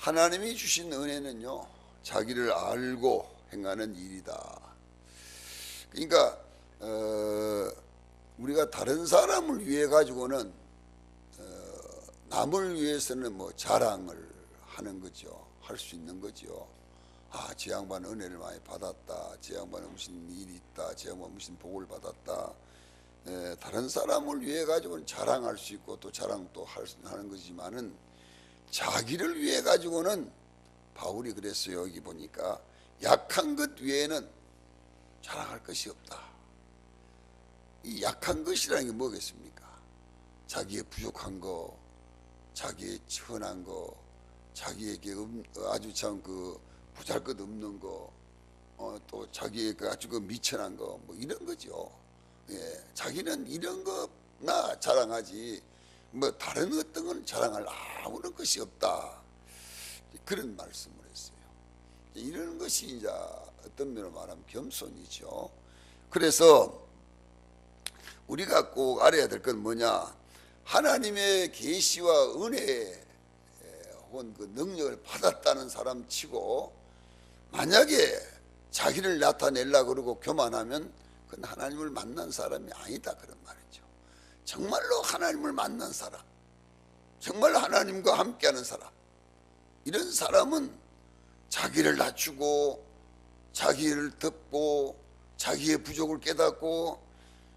하나님이 주신 은혜는요, 자기를 알고 행하는 일이다. 그러니까 우리가 다른 사람을 위해 가지고는 남을 위해서는 뭐 자랑을 하는 거죠. 할 수 있는 거죠. 아, 저 양반 은혜를 많이 받았다. 저 양반은 무슨 일이 있다. 저 양반은 무슨 복을 받았다. 다른 사람을 위해 가지고는 자랑할 수 있고 또 자랑도 하는 거지만은 자기를 위해 가지고는 바울이 그랬어요. 여기 보니까 약한 것 외에는 자랑할 것이 없다. 이 약한 것이라는 게 뭐겠습니까? 자기의 부족한 거, 자기의 천한 거, 자기에게 아주 참 그 보잘것없는 거, 또 자기의 아주 그 미천한 거, 뭐 이런 거죠. 예, 자기는 이런 거나 자랑하지 뭐 다른 어떤 건 자랑할 아무런 것이 없다. 그런 말씀을 했어요. 이런 것이 이제 어떤 면으로 말하면 겸손이죠. 그래서 우리가 꼭 알아야 될 건 뭐냐? 하나님의 계시와 은혜 혹은 그 능력을 받았다는 사람 치고 만약에 자기를 나타내려고 그러고 교만하면 그건 하나님을 만난 사람이 아니다 그런 말이죠. 정말로 하나님을 만난 사람, 정말 하나님과 함께하는 사람, 이런 사람은 자기를 낮추고 자기를 듣고 자기의 부족을 깨닫고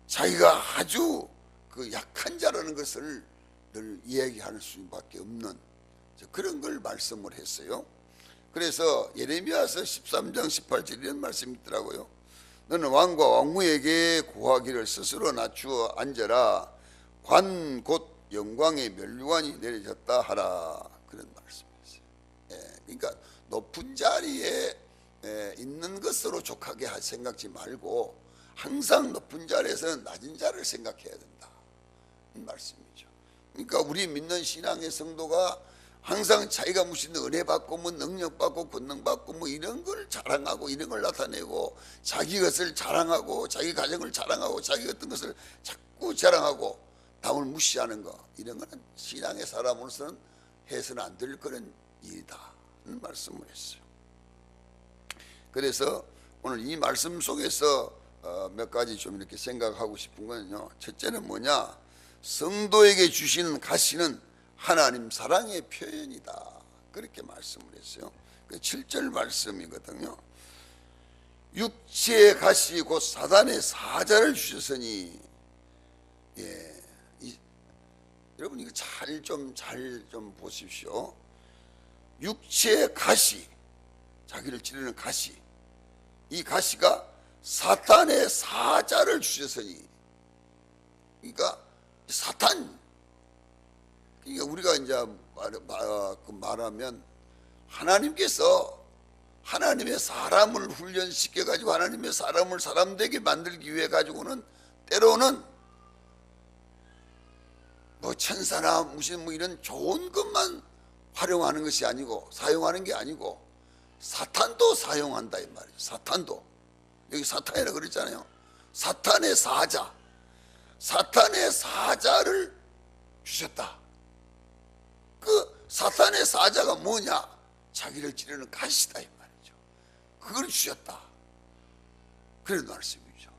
자기가 아주 그 약한 자라는 것을 늘 이야기할 수밖에 없는 그런 걸 말씀을 했어요. 그래서 예레미야서 13장 18절 이런 말씀이 있더라고요. 너는 왕과 왕후에게 고하기를 스스로 낮추어 앉아라. 관 곧 영광의 면류관이 내려졌다 하라. 그런 말씀이었어요. 그러니까 높은 자리에 있는 것으로 족하게 생각지 말고 항상 높은 자리에서 낮은 자를 생각해야 된다. 이 말씀이죠. 그러니까 우리 믿는 신앙의 성도가 항상 자기가 무슨 은혜 받고 뭐 능력 받고 권능 받고 뭐 이런 걸 자랑하고 이런 걸 나타내고 자기 것을 자랑하고 자기 가정을 자랑하고 자기 어떤 것을 자꾸 자랑하고 남을 무시하는 거, 이런 거는 신앙의 사람으로서는 해서는 안 될 그런 일이다 는 말씀을 했어요. 그래서 오늘 이 말씀 속에서 몇 가지 좀 이렇게 생각하고 싶은 거는요, 첫째는 뭐냐, 성도에게 주시는 가시는 하나님 사랑의 표현이다 그렇게 말씀을 했어요. 7절 말씀이거든요. 육체의 가시 곧 사단의 사자를 주셨으니, 여러분 이거 잘 좀 보십시오. 육체의 가시, 자기를 찌르는 가시, 이 가시가 사탄의 사자를 주셨으니, 그러니까 사탄, 그러니까 우리가 이제 말하면 하나님께서 하나님의 사람을 훈련시켜 가지고 하나님의 사람을 사람되게 만들기 위해 가지고는 때로는 뭐 천사나 무슨 뭐 이런 좋은 것만 활용하는 것이 아니고 사용하는 게 아니고 사탄도 사용한다 이 말이죠. 사탄도, 여기 사탄이라고 그랬잖아요. 사탄의 사자, 사탄의 사자를 주셨다. 그 사탄의 사자가 뭐냐? 자기를 찌르는 가시다 이 말이죠. 그걸 주셨다 그런 말씀이죠.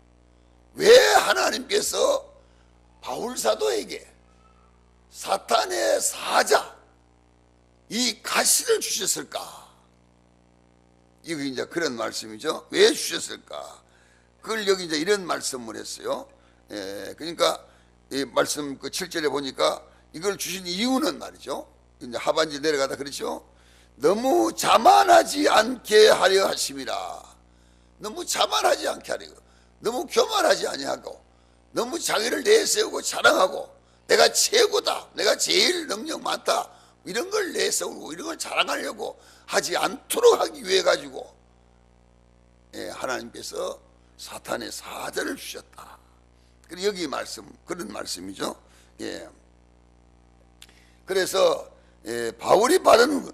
왜 하나님께서 바울 사도에게 사탄의 사자, 이 가시를 주셨을까? 이거 이제 그런 말씀이죠. 왜 주셨을까? 그걸 여기 이제 이런 말씀을 했어요. 그러니까 이 말씀 그 7절에 보니까 이걸 주신 이유는 말이죠. 이제 하반지 내려가다 그렇죠. 너무 자만하지 않게 하려 하심이라. 너무 자만하지 않게 하려, 너무 교만하지 아니하고 너무 자기를 내세우고 자랑하고 내가 최고다, 내가 제일 능력 많다, 이런 걸 내세우고 이런 걸 자랑하려고 하지 않도록 하기 위해 가지고 하나님께서 사탄의 사자를 주셨다. 그리고 여기 말씀, 그런 말씀이죠. 그래서 바울이 받은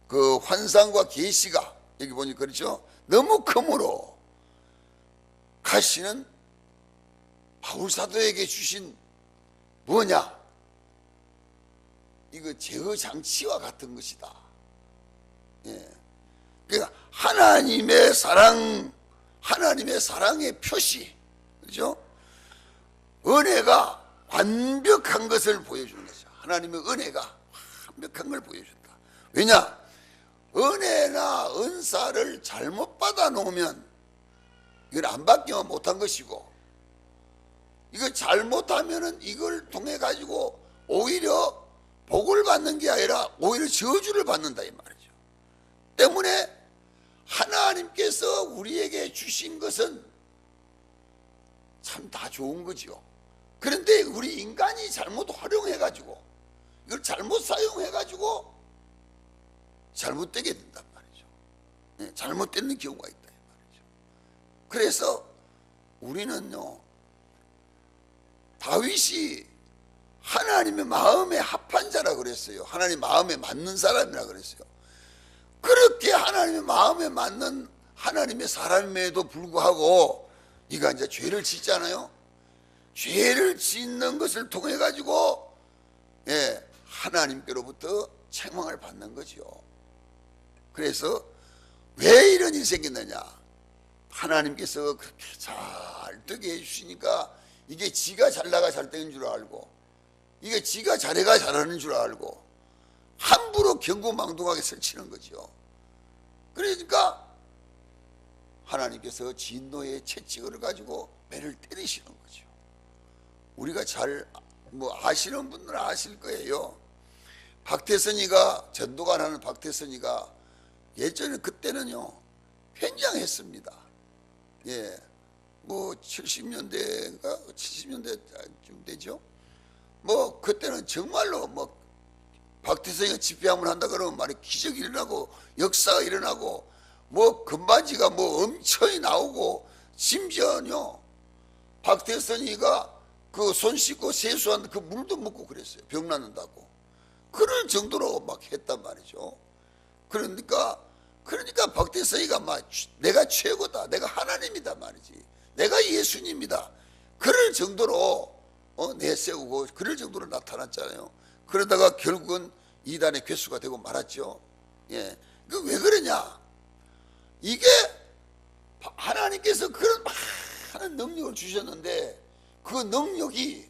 그 환상과 계시가 여기 보니까 그렇죠. 너무 크므로 가시는 바울 사도에게 주신 뭐냐? 이거 제어 장치와 같은 것이다. 예. 그러니까 하나님의 사랑, 하나님의 사랑의 표시, 그렇죠? 은혜가 완벽한 것을 보여주는 거죠. 하나님의 은혜가 완벽한 걸 보여준다. 왜냐? 은혜나 은사를 잘못 받아 놓으면 이건 안 받기만 못한 것이고, 이거 잘못하면은 이걸 통해 가지고 오히려 복을 받는 게 아니라 오히려 저주를 받는다 이 말이죠. 때문에 하나님께서 우리에게 주신 것은 참 다 좋은 거지요. 그런데 우리 인간이 잘못 활용해 가지고 이걸 잘못 사용해 가지고 잘못되게 된단 말이죠. 네, 잘못되는 경우가 있다 이 말이죠. 그래서 우리는요, 다윗이 하나님의 마음에 합한 자라 그랬어요. 하나님 마음에 맞는 사람이라 그랬어요. 그렇게 하나님의 마음에 맞는 하나님의 사람임에도 불구하고 이가 이제 죄를 짓잖아요. 죄를 짓는 것을 통해 가지고 하나님께로부터 책망을 받는 거죠. 그래서 왜 이런 일이 생겼느냐? 하나님께서 그렇게 잘 되게 해주시니까 이게 지가 잘나가 잘 되는 줄 알고, 이게 지가 잘해가 잘하는 줄 알고 함부로 경고망동하게 설치는 거죠. 그러니까 하나님께서 진노의 채찍을 가지고 배를 때리시는 거죠. 우리가 잘 아시는 분들은 아실 거예요. 박태선이가, 전도관 하는 박태선이가 예전에 그때는요 현장했습니다. 70년대인가 70년대쯤 되죠. 그때는 정말로 박태선이가 집회 한번 한다 그러면 말이 기적이 일어나고 역사가 일어나고 금바지가 엄청이 나오고, 심지어는요 박태선이가 그 손 씻고 세수한 그 물도 먹고 그랬어요. 병 낫는다고. 그럴 정도로 막 했단 말이죠. 그러니까 박태선이가 내가 최고다, 내가 하나님이다 말이지, 내가 예수님이다, 그럴 정도로 내세우고 그럴 정도로 나타났잖아요. 그러다가 결국은 이단의 괴수가 되고 말았죠. 그 왜 그러냐? 이게 하나님께서 그런 많은 능력을 주셨는데 그 능력이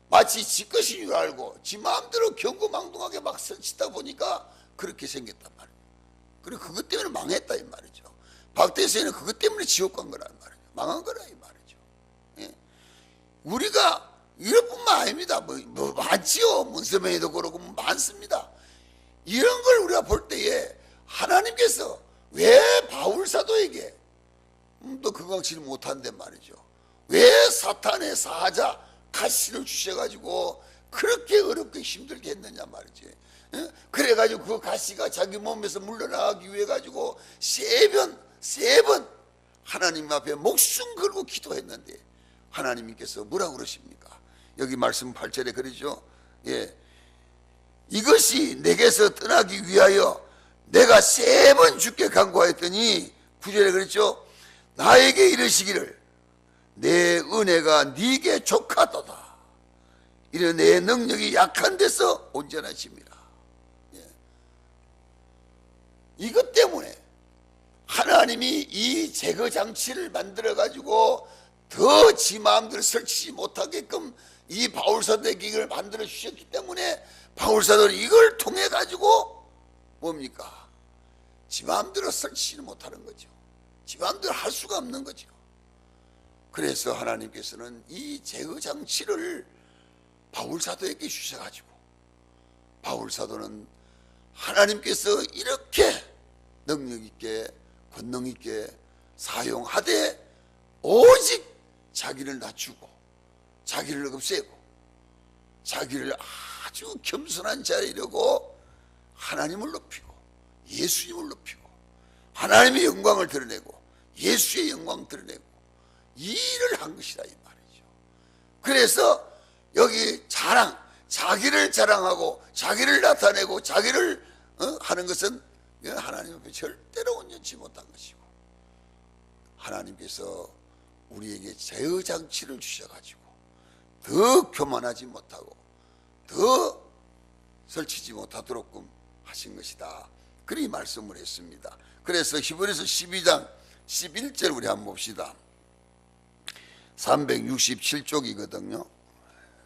마치 지 것인 줄 알고 지 마음대로 경고망동하게 막 설치다 보니까 그렇게 생겼단 말이에요. 그리고 그것 때문에 망했다 이 말이죠. 박태선이는 그것 때문에 지옥 간 거란 말이에요. 망한 거라 이 말이죠. 우리가 이것뿐만 아닙니다. 많지요. 문서명에도 그렇고 많습니다. 이런 걸 우리가 볼 때에 하나님께서 왜 바울 사도에게 또 건강치를 못한단 말이죠. 왜 사탄의 사자 가시를 주셔가지고 그렇게 어렵게 힘들게 했느냐 말이지. 그래가지고 그 가시가 자기 몸에서 물러나가기 위해 가지고 세 번 하나님 앞에 목숨 걸고 기도했는데 하나님께서 뭐라고 그러십니까? 여기 말씀 8절에 그러죠. 이것이 내게서 떠나기 위하여 내가 3번 주께 간구하였더니 9절에 그랬죠. 나에게 이르시기를 내 은혜가 네게 족하도다. 이런 내 능력이 약한 데서 온전하십니다. 이것 때문에 하나님이 이 제거 장치를 만들어 가지고 더 지 마음대로 설치지 못하게끔 이 바울사도에게 이걸 만들어 주셨기 때문에 바울사도는 이걸 통해 가지고 뭡니까? 지 마음대로 설치지 못하는 거죠. 지 마음대로 할 수가 없는 거죠. 그래서 하나님께서는 이 제거 장치를 바울사도에게 주셔가지고 바울사도는 하나님께서 이렇게 능력있게 권능있게 사용하되 오직 자기를 낮추고 자기를 없애고 자기를 아주 겸손한 자리에 이르고 하나님을 높이고 예수님을 높이고 하나님의 영광을 드러내고 예수의 영광을 드러내고 이 일을 한 것이다 이 말이죠. 그래서 여기 자기를 자랑하고 자기를 나타내고 자기를 하는 것은 하나님 앞에 절대로 온전치 못한 것이고, 하나님께서 우리에게 제어 장치를 주셔가지고 더 교만하지 못하고 더 설치지 못하도록끔 하신 것이다. 그리 말씀을 했습니다. 그래서 히브리서 12장 11절 우리 한번 봅시다. 367쪽이거든요.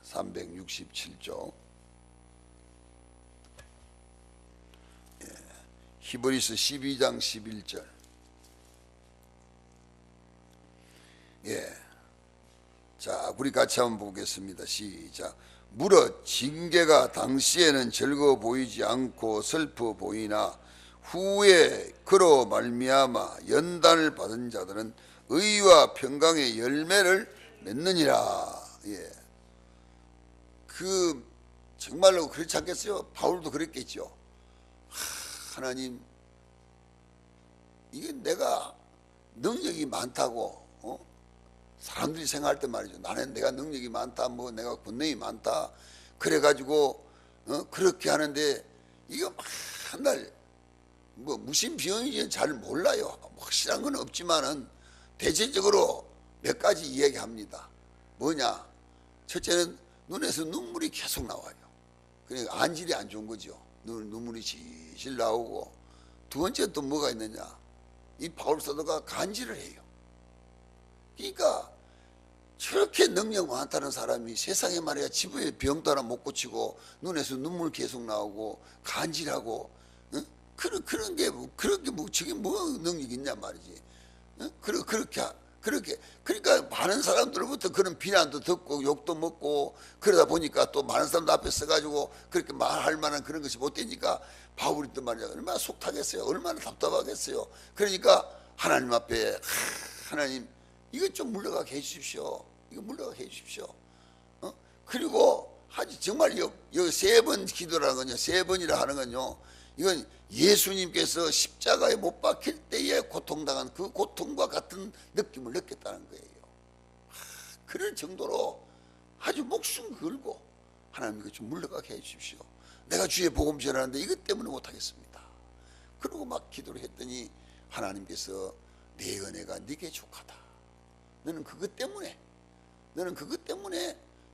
367쪽. 히브리서 12장 11절. 자, 우리 같이 한번 보겠습니다. 시작. 무릇 징계가 당시에는 즐거워 보이지 않고 슬퍼 보이나 후에 그로 말미암아 연단을 받은 자들은 의와 평강의 열매를 맺느니라. 그 정말로 그렇지 않겠어요? 바울도 그랬겠죠. 하나님, 이게 내가 능력이 많다고 사람들이 생각할 때 말이죠. 나는 내가 능력이 많다, 뭐 내가 권능이 많다, 그래가지고 그렇게 하는데 이거 맨날 뭐 무슨 비용인지 잘 몰라요. 확실한 건 없지만은 대체적으로 몇 가지 이야기합니다. 뭐냐? 첫째는 눈에서 눈물이 계속 나와요. 그러니까 안질이 안 좋은 거죠. 눈물이 질질 나오고, 두 번째 또 뭐가 있느냐? 이 바울 사도가 간질을 해요. 그러니까 저렇게 능력 많다는 사람이 세상에 말이야 집에 병도 하나 못 고치고 눈에서 눈물 계속 나오고 간질하고, 그런 게 저게 뭐 능력이 있냐 말이지. 그렇게 그러니까 많은 사람들로부터 그런 비난도 듣고 욕도 먹고, 그러다 보니까 또 많은 사람들 앞에 서가지고 그렇게 말할 만한 그런 것이 못 되니까 바울이 또 말이야 얼마나 속 타겠어요. 얼마나 답답하겠어요. 그러니까 하나님 앞에 하나님, 이것 좀 물러가게 해주십시오. 이거 물러가게 해주십시오. 그리고 정말 여기 세 번 기도라는 건요, 세 번이라 하는 건요, 이건 예수님께서 십자가에 못 박힐 때에 고통당한 그 고통과 같은 느낌을 느꼈다는 거예요. 그럴 정도로 아주 목숨 걸고 하나님 이거 좀 물러가게 해주십시오. 내가 주의 복음 전하는데 이것 때문에 못하겠습니다. 그러고 막 기도를 했더니 하나님께서 내 은혜가 네게 족하다. 너는 그것 때문에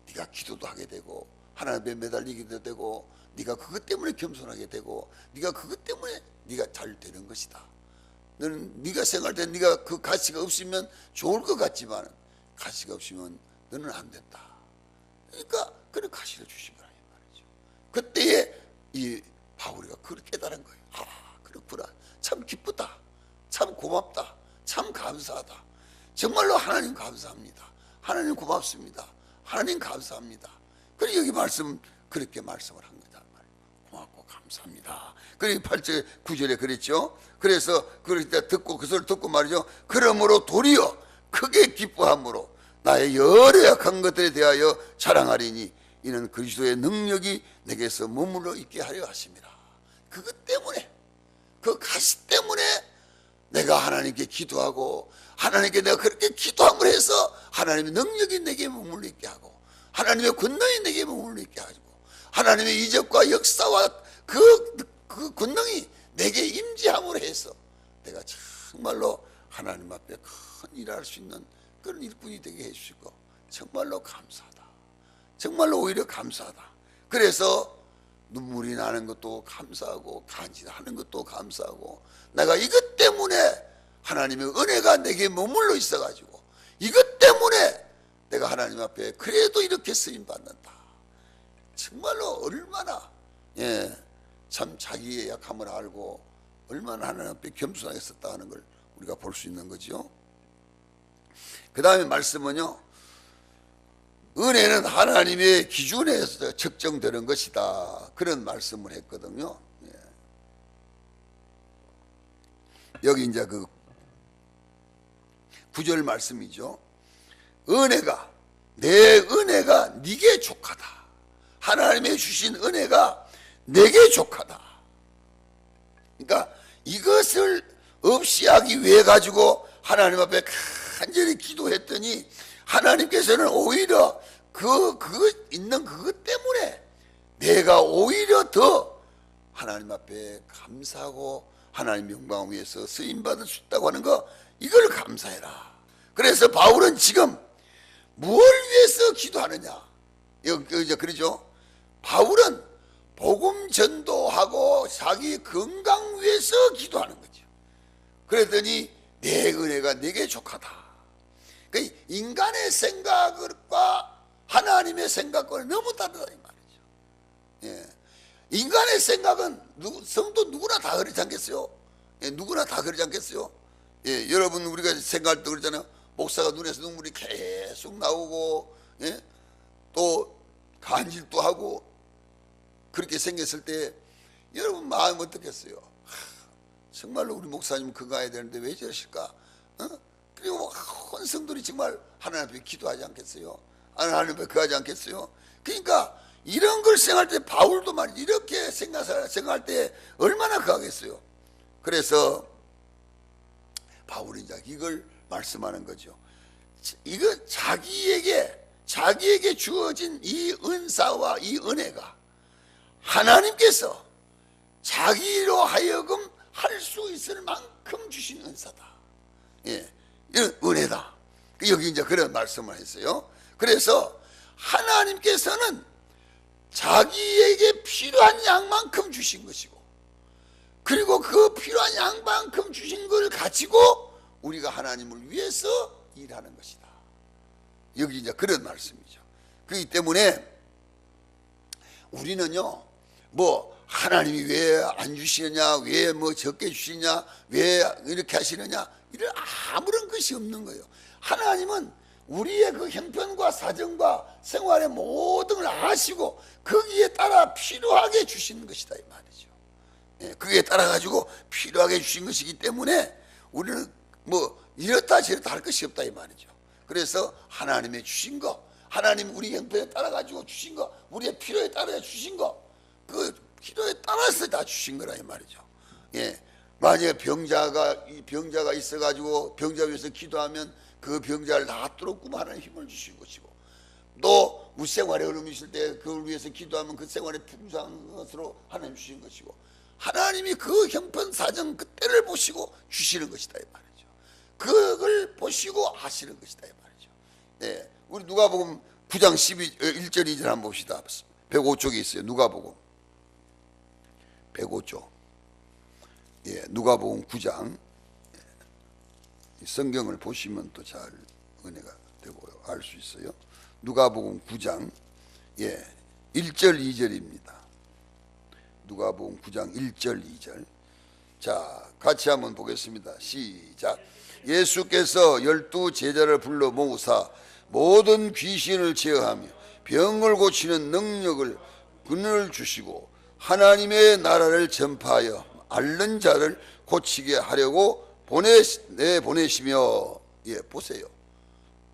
네가 기도도 하게 되고 하나님에 매달리기도 되고, 네가 그것 때문에 겸손하게 되고, 네가 그것 때문에 네가 잘 되는 것이다. 너는 네가 생각할 때 네가 그 가치가 없으면 좋을 것 같지만 가치가 없으면 너는 안 된다. 그러니까 그런 가치를 주시더라 이 말이죠. 그때에 이 바울이가 그걸 깨달은 거예요. 아, 그렇구나. 참 기쁘다. 참 고맙다. 참 감사하다. 정말로 하나님 감사합니다. 하나님 고맙습니다. 하나님 감사합니다. 그리고 여기 그렇게 말씀을 한 거다. 고맙고 감사합니다. 그리고 8절 9절에 그랬죠. 그래서 그럴 때 듣고 그 소리를 듣고 말이죠. 그러므로 도리어 크게 기뻐함으로 나의 여러 약한 것들에 대하여 자랑하리니 이는 그리스도의 능력이 내게서 머물러 있게 하려 하십니다. 그것 때문에, 그 가시 때문에 내가 하나님께 기도하고, 하나님께 내가 그렇게 기도함을 해서 하나님의 능력이 내게 머물러 있게 하고, 하나님의 권능이 내게 머물러 있게 하고, 하나님의 이적과 역사와 그 권능이 내게 임재함으로 해서 내가 정말로 하나님 앞에 큰 일을 할 수 있는 그런 일꾼이 되게 해주시고, 정말로 감사하다. 정말로 오히려 감사하다. 그래서 눈물이 나는 것도 감사하고 간질하는 것도 감사하고, 내가 이것 때문에 하나님의 은혜가 내게 머물러 있어가지고 이것 때문에 내가 하나님 앞에 그래도 이렇게 쓰임받는다. 정말로 얼마나 참 자기의 약함을 알고 얼마나 하나님 앞에 겸손하게 썼다 하는 걸 우리가 볼 수 있는 거죠. 그 다음에 말씀은요, 은혜는 하나님의 기준에서 측정되는 것이다. 그런 말씀을 했거든요. 여기 이제 그 9절 말씀이죠. 은혜가, 내 은혜가 네게 족하다. 하나님의 주신 은혜가 내게 족하다. 그러니까 이것을 없이 하기 위해 가지고 하나님 앞에 간절히 기도했더니 하나님께서는 오히려 있는 그것 때문에 내가 오히려 더 하나님 앞에 감사하고 하나님 영광을 위해서 쓰임받을 수 있다고 하는 거, 이걸 감사해라. 그래서 바울은 지금 무엇을 위해서 기도하느냐? 여기 그러죠. 바울은 복음 전도하고 자기 건강 위해서 기도하는 거죠. 그랬더니 내 은혜가 내게 족하다. 그러니까 인간의 생각과 하나님의 생각과는 너무 다르다 이 말이죠. 예. 인간의 생각은 성도 누구나 다 그러지 않겠어요? 예, 누구나 다 그러지 않겠어요? 예, 여러분 우리가 생각할 때 그러잖아요. 목사가 눈에서 눈물이 계속 나오고, 예? 또 간질도 하고 그렇게 생겼을 때 여러분 마음 어떻겠어요? 정말로 우리 목사님 건강해야 되는데 왜 저러실까? 어? 그리고 온 성들이 정말 하나님 앞에 기도하지 않겠어요? 하나님 앞에 거하지 않겠어요? 그러니까 이런 걸 생각할 때 바울도 말이지 이렇게 생각할 때 얼마나 거하겠어요? 그래서 바울이 이제 이걸 말씀하는 거죠. 이거 자기에게 주어진 이 은사와 이 은혜가 하나님께서 자기로 하여금 할 수 있을 만큼 주신 은사다. 예, 이런 은혜다. 여기 이제 그런 말씀을 했어요. 그래서 하나님께서는 자기에게 필요한 양만큼 주신 것이고, 그리고 그 필요한 양만큼 주신 걸 가지고 우리가 하나님을 위해서 일하는 것이다. 여기 이제 그런 말씀이죠. 그렇기 때문에 우리는요, 뭐 하나님이 왜 안 주시느냐, 왜 뭐 적게 주시냐, 왜 이렇게 하시느냐, 이런 아무런 것이 없는 거예요. 하나님은 우리의 그 형편과 사정과 생활의 모든 걸 아시고 거기에 따라 필요하게 주시는 것이다 이 말이죠. 예, 거기에 따라 가지고 필요하게 주신 것이기 때문에 우리는 뭐 이렇다 저렇다 할 것이 없다 이 말이죠. 그래서 하나님의 주신 거, 하나님 우리 형편에 따라 가지고 주신 거, 우리의 필요에 따라 주신 거, 그 필요에 따라서 다 주신 거라 이 말이죠. 예, 만약에 병자가 있어 가지고 병자 위해서 기도하면 그 병자를 낫도록 하나님 힘을 주신 것이고, 또 우리 생활에 어려움이 있을 때 그걸 위해서 기도하면 그 생활에 풍성한 것으로 하나님 주신 것이고, 하나님이 그 형편 사정 그때를 보시고 주시는 것이다 이 말이죠. 그걸 보시고 하시는 것이다 이 말이죠. 예, 우리 누가복음 9장 1절 2절 한번 봅시다. 105쪽에 있어요. 누가복음 105쪽. 예, 누가복음 9장. 성경을 보시면 또 잘 은혜가 되고 알 수 있어요. 누가복음 9장 1절 2절입니다. 누가복음 9장 1절 2절. 자, 같이 한번 보겠습니다. 시작. 예수께서 12 제자를 불러 모으사 모든 귀신을 제어하며 병을 고치는 능력을 그늘 주시고 하나님의 나라를 전파하여 앓는 자를 고치게 하려고 보내시며, 예, 보세요.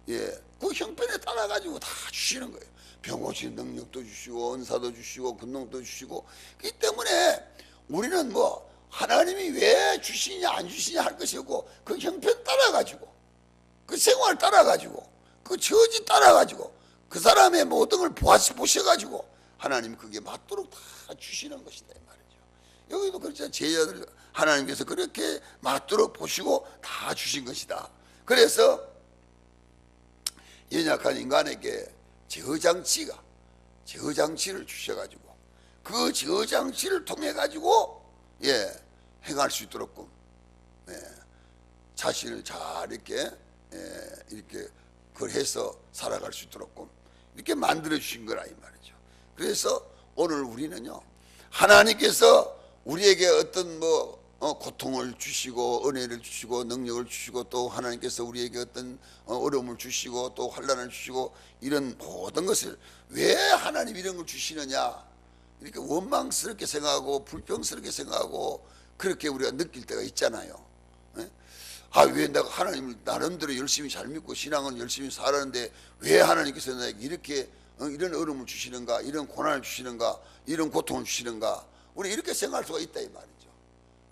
예, 그 형편에 따라 가지고 다 주시는 거예요. 병 고치는 능력도 주시고 은사도 주시고 권능도 주시고. 그렇기 때문에 우리는 뭐 하나님이 왜 주시냐 안 주시냐 할 것이 없고, 그 형편 따라 가지고, 그 생활 따라 가지고, 그 처지 따라 가지고, 그 사람의 모든 걸 보셔 가지고 하나님이 그게 맞도록 다 주시는 것이다 이 말이죠. 여기도 그렇죠. 제자들 하나님께서 그렇게 맞도록 보시고 다 주신 것이다. 그래서 연약한 인간에게 저장치를 주셔가지고 그 저장치를 통해 가지고, 예, 행할 수 있도록, 예, 자신을 잘 이렇게, 예, 이렇게 그걸 해서 살아갈 수 있도록 이렇게 만들어 주신 거라 이 말이죠. 그래서 오늘 우리는요, 하나님께서 우리에게 어떤 고통을 주시고 은혜를 주시고 능력을 주시고, 또 하나님께서 우리에게 어떤 어려움을 주시고 또 환난을 주시고, 이런 모든 것을 왜 하나님 이런 걸 주시느냐 이렇게 원망스럽게 생각하고 불평스럽게 생각하고 그렇게 우리가 느낄 때가 있잖아요. 예? 아, 왜 내가 하나님을 나름대로 열심히 잘 믿고 신앙은 열심히 살았는데 왜 하나님께서 나에게 이렇게 이런 어려움을 주시는가, 이런 고난을 주시는가, 이런 고통을 주시는가, 우리 이렇게 생각할 수가 있다 이 말이죠.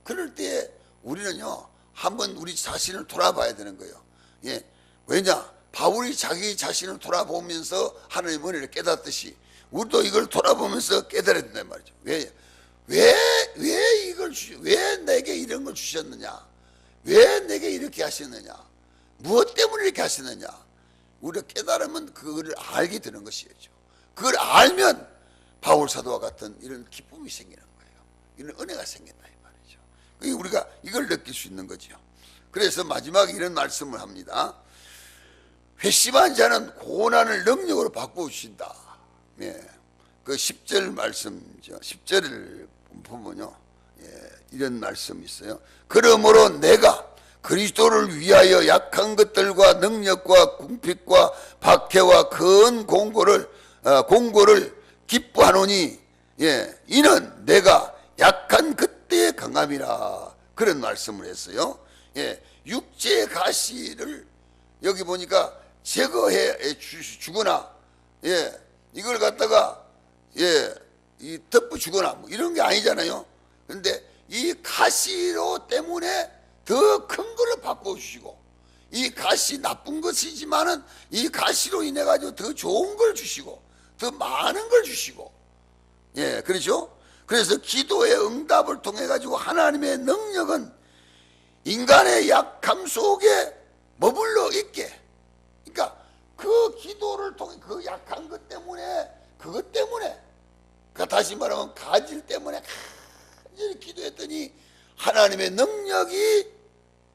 그럴 때 우리는요, 한번 우리 자신을 돌아봐야 되는 거예요. 예, 왜냐, 바울이 자기 자신을 돌아보면서 하나님의 은혜를 깨닫듯이 우리도 이걸 돌아보면서 깨달아야 된단 말이죠. 왜 내게 이런 걸 주셨느냐, 왜 내게 이렇게 하셨느냐, 무엇 때문에 이렇게 하셨느냐, 우리가 깨달으면 그거를 알게 되는 것이죠. 그걸 알면 바울 사도와 같은 이런 기쁨이 생기는 거예요. 이런 은혜가 생긴다 이 말이죠. 우리가 이걸 느낄 수 있는 거죠. 그래서 마지막에 이런 말씀을 합니다. 회심한 자는 고난을 능력으로 바꾸신다. 예. 그 10절 말씀이죠. 10절을 보면요. 예. 이런 말씀이 있어요. 그러므로 내가 그리스도를 위하여 약한 것들과 능력과 궁핍과 박해와 큰 공고를 기뻐하노니, 예. 이는 내가 약한 그때의 강함이라. 그런 말씀을 했어요. 예. 육체의 가시를 여기 보니까 제거해 주거나, 예, 이걸 갖다가, 예, 이 덮어 주거나 뭐 이런 게 아니잖아요. 그런데 이 가시로 때문에 더 큰 걸로 바꿔주시고, 이 가시 나쁜 것이지만은 이 가시로 인해 가지고 더 좋은 걸 주시고, 더 많은 걸 주시고, 예, 그렇죠? 그래서 기도의 응답을 통해 가지고 하나님의 능력은 인간의 약함 속에 머물러 있게, 그러니까 그 기도를 통해 그 약한 것 때문에, 그것 때문에, 그러니까 다시 말하면 가질 때문에 간절히 기도했더니 하나님의 능력이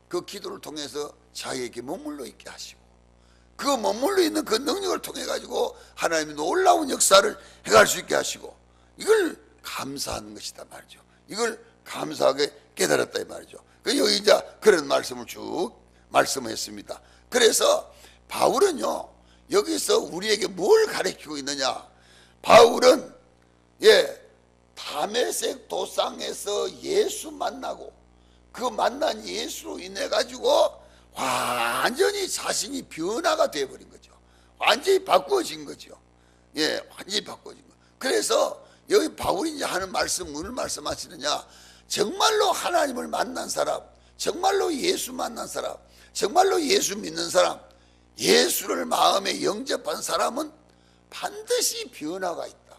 그 기도를 통해서 자기에게 머물러 있게 하시고, 그 머물러 있는 그 능력을 통해 가지고 하나님이 놀라운 역사를 해갈 수 있게 하시고, 이걸 감사하는 것이다 말이죠. 이걸 감사하게 깨달았다 이 말이죠. 여기 이제 그런 말씀을 쭉 말씀했습니다. 그래서 바울은요, 여기서 우리에게 뭘 가르치고 있느냐? 바울은, 예, 다메섹 도상에서 예수 만나고 그 만난 예수로 인해 가지고 완전히 자신이 변화가 되어버린 거죠. 완전히 바꿔진 거죠. 예, 완전히 바꿔진 거. 그래서 여기 바울이 이제 하는 말씀, 오늘 말씀하시느냐? 정말로 하나님을 만난 사람, 정말로 예수 만난 사람, 정말로 예수 믿는 사람, 예수를 마음에 영접한 사람은 반드시 변화가 있다.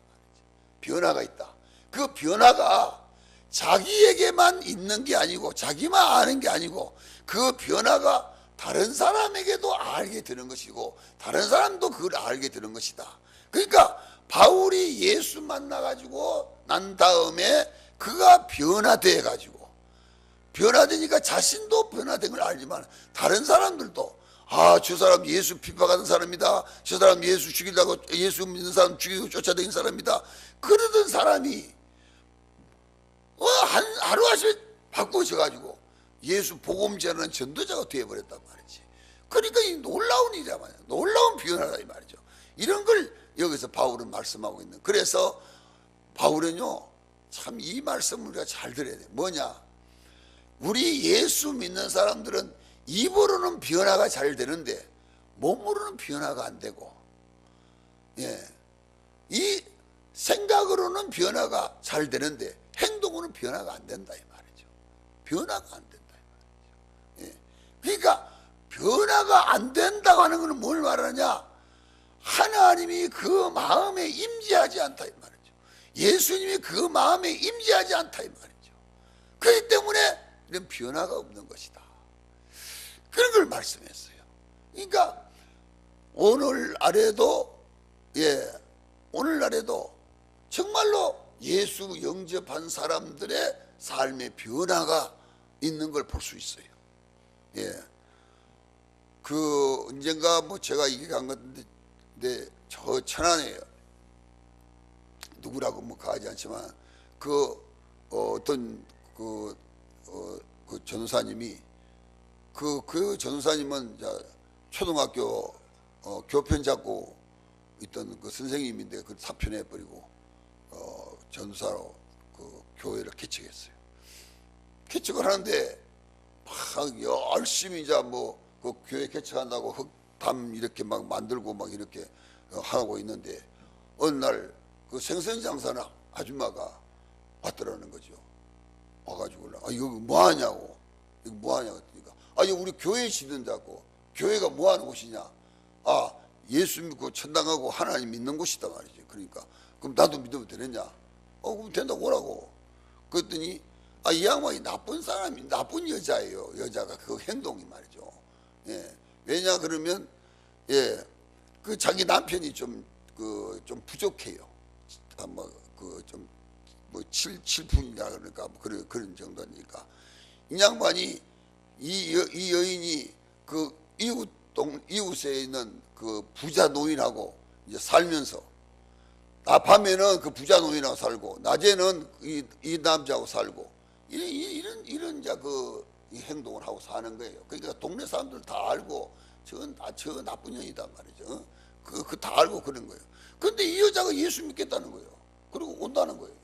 변화가 있다. 그 변화가 자기에게만 있는 게 아니고, 자기만 아는 게 아니고, 그 변화가 다른 사람에게도 알게 되는 것이고, 다른 사람도 그걸 알게 되는 것이다. 그러니까 바울이 예수 만나가지고 난 다음에 그가 변화돼 가지고, 변화되니까 자신도 변화된 걸 알지만 다른 사람들도, 아, 저 사람 예수 핍박하는 사람이다, 저 사람 예수 죽이려고, 예수 믿는 사람 죽이고 쫓아다니는 사람이다, 그러던 사람이 하루아침에 바꾸셔가지고 예수 복음 전하는 전도자가 되어버렸단 말이지. 그러니까 이 놀라운 일이란 말이야. 놀라운 변화다 이 말이죠. 이런 걸 여기서 바울은 말씀하고 있는. 그래서 바울은요, 참 이 말씀을 우리가 잘 들어야 돼. 뭐냐? 우리 예수 믿는 사람들은 입으로는 변화가 잘 되는데 몸으로는 변화가 안 되고, 예, 이 생각으로는 변화가 잘 되는데 행동으로는 변화가 안 된다 이 말이죠. 변화가 안 된다 이 말이죠. 예. 그러니까 변화가 안 된다고 하는 것은 뭘 말하냐? 하나님이 그 마음에 임재하지 않다 이 말이죠. 예수님이 그 마음에 임재하지 않다 이 말이죠. 그렇기 때문에 이런 변화가 없는 것이다. 그런 걸 말씀했어요. 그러니까 오늘날에도, 예, 오늘날에도 정말로 예수 영접한 사람들의 삶의 변화가 있는 걸 볼 수 있어요. 예. 그 언젠가 뭐 제가 얘기한 건데 저 천안에 누구라고 뭐 가지 않지만 어떤 그 전도사님이 그 전도사님은 초등학교 교편 잡고 있던 그 선생님인데 그 사표내 버리고 전도사로 그 교회를 개척했어요. 개척을 하는데 막 열심히 이제 뭐 그 교회 개척한다고 흙담 이렇게 막 만들고 막 이렇게 하고 있는데 어느 날 그 생선 장사는 아줌마가 왔더라는 거죠. 와가지고 이거 뭐 하냐고, 이거 뭐 하냐고 그러니까 이거 우리 교회 짓는다고. 교회가 뭐 하는 곳이냐? 아, 예수 믿고 천당하고 하나님 믿는 곳이다 말이지. 그러니까 그럼 나도 믿으면 되느냐? 그럼 된다고 오라고. 그랬더니 이 양반이 나쁜 사람이, 나쁜 여자예요. 여자가 그 행동이 말이죠. 예. 왜냐 그러면, 예, 그 자기 남편이 좀 부족해요. 뭐 7분이라 그러니까 뭐 그런 정도니까. 이 양반이 이 여인이 그 이웃에 있는 그 부자 노인하고 이제 살면서 밤에는 그 부자 노인하고 살고 낮에는 이 남자하고 살고 이런 이제 그 행동을 하고 사는 거예요. 그러니까 동네 사람들 다 알고 저 나쁜 년이단 말이죠. 그 다 알고 그런 거예요. 그런데 이 여자가 예수 믿겠다는 거예요. 그리고 온다는 거예요.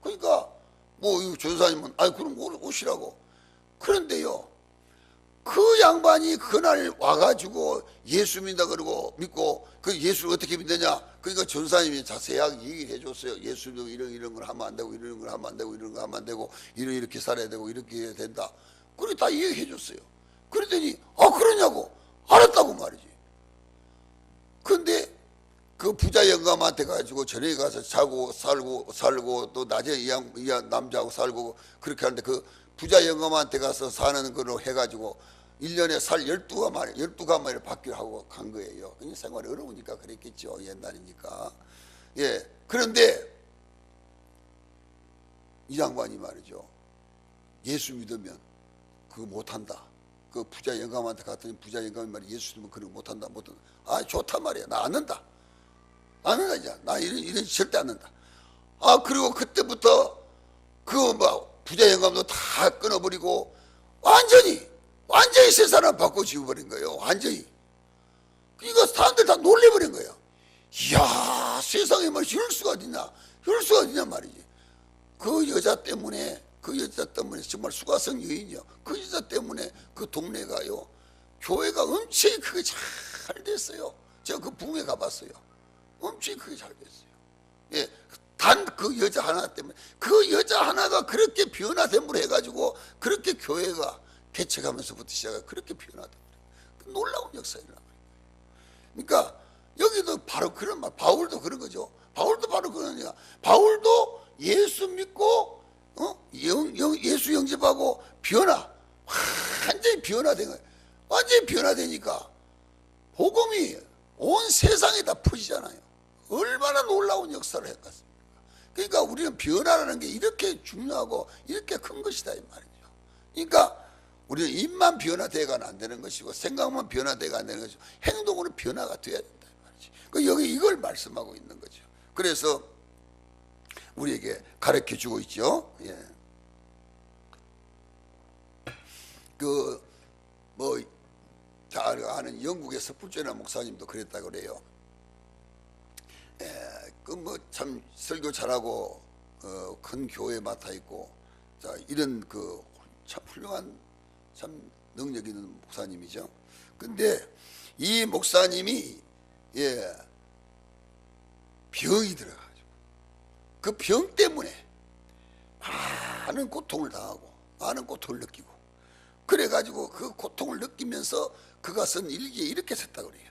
그러니까 뭐 이 전사님은 그럼 오시라고. 그런데요, 그 양반이 그날 와가지고 예수 믿다 그러고 믿고 그 예수를 어떻게 믿느냐. 그러니까 전사님이 자세하게 얘기를 해줬어요. 예수도 이런 걸 하면 안 되고 이런 걸 하면 안 되고 이런 거 하면 안 되고 이렇게 살아야 되고 이렇게 해야 된다. 그렇게 다 얘기해 줬어요. 그랬더니 그러냐고 알았다고 말이지. 근데 그 부자 영감한테 가지고 저녁에 가서 자고 살고 또 낮에 이 남자하고 살고 그렇게 하는데 그 부자 영감한테 가서 사는 걸로 해가지고 1년에 살 12가마를 받기로 하고 간 거예요. 그냥 생활이 어려우니까 그랬겠죠. 옛날이니까. 예. 그런데 이 양반이 말이죠. 예수 믿으면 그거 못한다. 그 부자 영감한테 갔더니 부자 영감이 말이야. 예수 믿으면 그런 거 못한다. 좋단 말이야. 나 안 는다. 안 는다 이제. 나 이런 절대 안 는다. 그리고 그때부터 그 부자 영감도 다 끊어버리고 완전히 세 사람 바꿔 지어버린 거예요. 완전히. 그러니까 사람들 다 놀래버린 거예요. 이야, 세상에 뭐 이럴 수가 어디냐 말이지. 그 여자 때문에 정말 수가성 여인이요. 그 여자 때문에 그 동네가요, 교회가 엄청 크게 잘 됐어요. 제가 그 붕에 가봤어요. 엄청 크게 잘 됐어요. 예, 단 그 여자 하나 때문에, 그 여자 하나가 그렇게 변화됨으로 해가지고 그렇게 교회가 개척하면서부터 시작해 그렇게 변화됨으로 놀라운 역사가 일어나요. 그러니까 여기도 바로 그런 말, 바울도 그런 거죠. 바울도 바로 그러니까 바울도 예수 믿고 예수 영접하고 완전히 변화된 거예요. 완전히 변화되니까 복음이 온 세상에 다 퍼지잖아요. 얼마나 놀라운 역사를 했겠습니까? 그러니까 우리는 변화라는 게 이렇게 중요하고 이렇게 큰 것이다 이 말이죠. 그러니까 우리는 입만 변화되어가는 안 되는 것이고 생각만 변화되어가 안 되는 것이고 행동으로 변화가 돼야 된다 이 말이지. 여기 이걸 말씀하고 있는 거죠. 그래서 우리에게 가르쳐주고 있죠. 예. 잘 아는 영국의 석불전화 목사님도 그랬다 그래요. 참 설교 잘하고 큰 교회 맡아 있고 이런 참 훌륭한 참 능력 있는 목사님이죠. 근데 이 목사님이 병이 들어가지고 그 병 때문에 많은 고통을 당하고 많은 고통을 느끼고 그래가지고 그 고통을 느끼면서 그가 쓴 일기에 이렇게 썼다 그래요.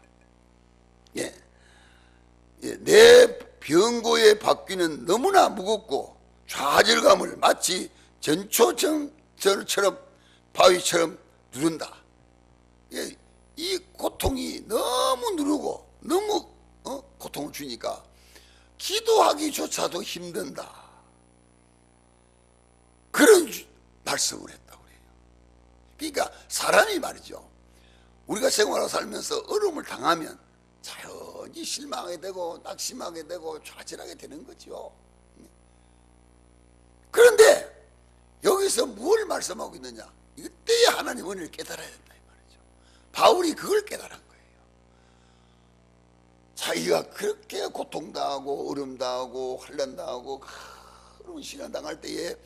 내 병고의 바퀴는 너무나 무겁고 좌절감을 마치 전초전처럼 바위처럼 누른다. 이 고통이 너무 누르고 너무 고통을 주니까 기도하기조차도 힘든다. 그런 말씀을 했다고 해요. 그러니까 사람이 말이죠. 우리가 생활하고 살면서 어려움을 당하면 자연히 실망하게 되고 낙심하게 되고 좌절하게 되는 거죠. 그런데 여기서 뭘 말씀하고 있느냐? 이때에 하나님 은혜를 깨달아야 된다 이 말이죠. 바울이 그걸 깨달은 거예요. 자기가 그렇게 고통당하고 어려움당하고 환난당하고 그런 시련당할 때에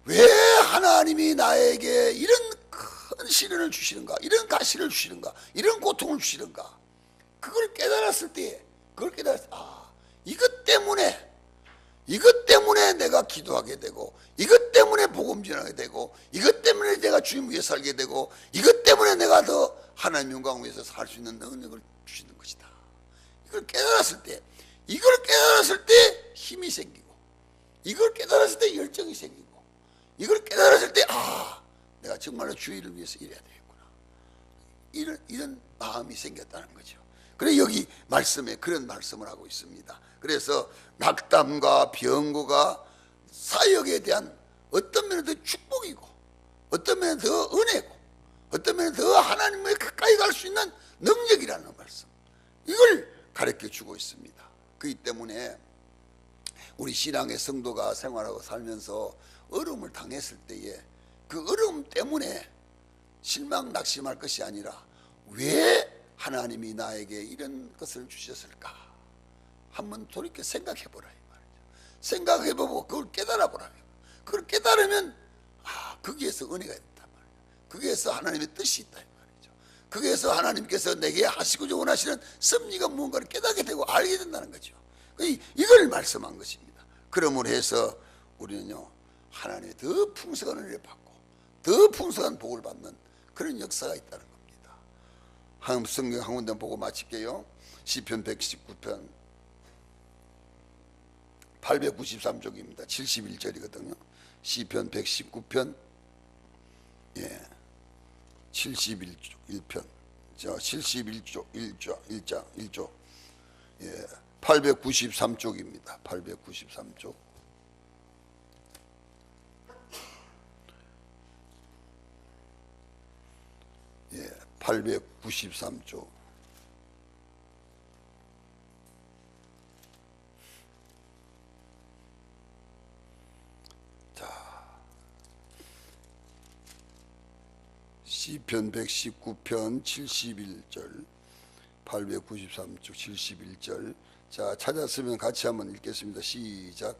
왜 하나님이 나에게 이런 큰 시련을 주시는가, 이런 가시를 주시는가, 이런 고통을 주시는가, 그걸 깨달았을 때 이것 때문에 내가 기도하게 되고, 이것 때문에 복음 전하게 되고, 이것 때문에 내가 주님 위해 살게 되고, 이것 때문에 내가 더 하나님 영광 위해서 살 수 있는 능력을 주시는 것이다. 이걸 깨달았을 때 힘이 생기고, 이걸 깨달았을 때 열정이 생기고, 이걸 깨달았을 때 내가 정말로 주의를 위해서 일해야 되겠구나, 이런 마음이 생겼다는 거죠. 그래 여기 말씀에 그런 말씀을 하고 있습니다. 그래서 낙담과 병고가 사역에 대한 어떤 면에서 축복이고 어떤 면에 더 은혜고, 어떤 면에 더 하나님에 가까이 갈 수 있는 능력이라는 말씀, 이걸 가르쳐 주고 있습니다. 그렇기 때문에 우리 신앙의 성도가 생활하고 살면서 어려움을 당했을 때에 그 어려움 때문에 실망 낙심할 것이 아니라, 왜 하나님이 나에게 이런 것을 주셨을까 한번 돌이켜 생각해 보라 이 말이죠. 생각해 보고 그걸 깨달아 보라. 그걸 깨달으면 거기에서 은혜가 있단 말이에요. 거기에서 하나님의 뜻이 있다 이 말이죠. 거기에서 하나님께서 내게 하시고자 원하시는 섭리가 무언가를 깨닫게 되고 알게 된다는 거죠. 이걸 말씀한 것입니다. 그러므로 해서 우리는요, 하나님의 더 풍성한 은혜를 받고 더 풍성한 복을 받는 그런 역사가 있다는 겁니다. 성경 한 군데 보고 마칠게요. 시편 119편 893쪽입니다. 71절이거든요. 시편 119편 71편 71쪽 1조 893쪽입니다. 893쪽 893쪽 시편 119편 71절 893쪽 71절. 자, 찾았으면 같이 한번 읽겠습니다. 시작.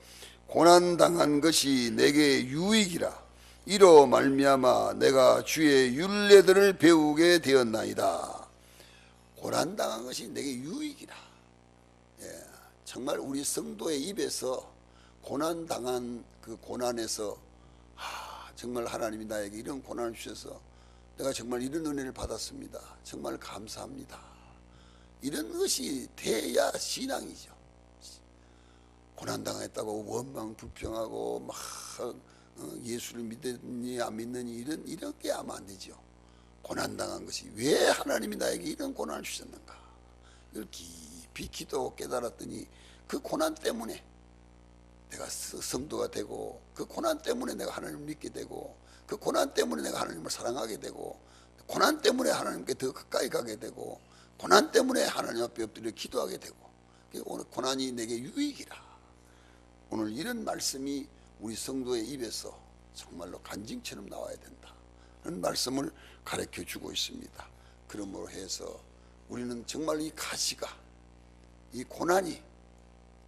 고난당한 것이 내게 유익이라. 이로 말미암아 내가 주의 율례들을 배우게 되었나이다. 고난당한 것이 내게 유익이라. 정말 우리 성도의 입에서 고난당한 그 고난에서 정말 하나님이 나에게 이런 고난을 주셔서 내가 정말 이런 은혜를 받았습니다. 정말 감사합니다. 이런 것이 돼야 신앙이죠. 고난당했다고 원망 불평하고 막 예수를 믿느니 안 믿느니 이런 게 하면 안 되죠. 고난당한 것이 왜 하나님이 나에게 이런 고난을 주셨는가, 이걸 깊이 기도하고 깨달았더니 그 고난 때문에 내가 성도가 되고, 그 고난 때문에 내가 하나님을 믿게 되고, 그 고난 때문에 내가 하나님을 사랑하게 되고, 고난 때문에 하나님께 더 가까이 가게 되고, 고난 때문에 하나님 앞에 엎드려 기도하게 되고, 오늘 고난이 내게 유익이라. 오늘 이런 말씀이 우리 성도의 입에서 정말로 간증처럼 나와야 된다 하는 말씀을 가르쳐 주고 있습니다. 그러므로 해서 우리는 정말 이 가시가, 이 고난이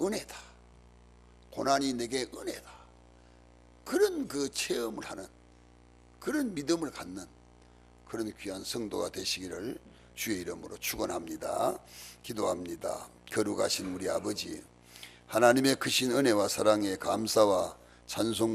은혜다, 고난이 내게 은혜다, 그런 그 체험을 하는, 그런 믿음을 갖는 그런 귀한 성도가 되시기를 주의 이름으로 축원합니다. 기도합니다. 거룩하신 우리 아버지, 하나님의 크신 은혜와 사랑에 감사와 찬송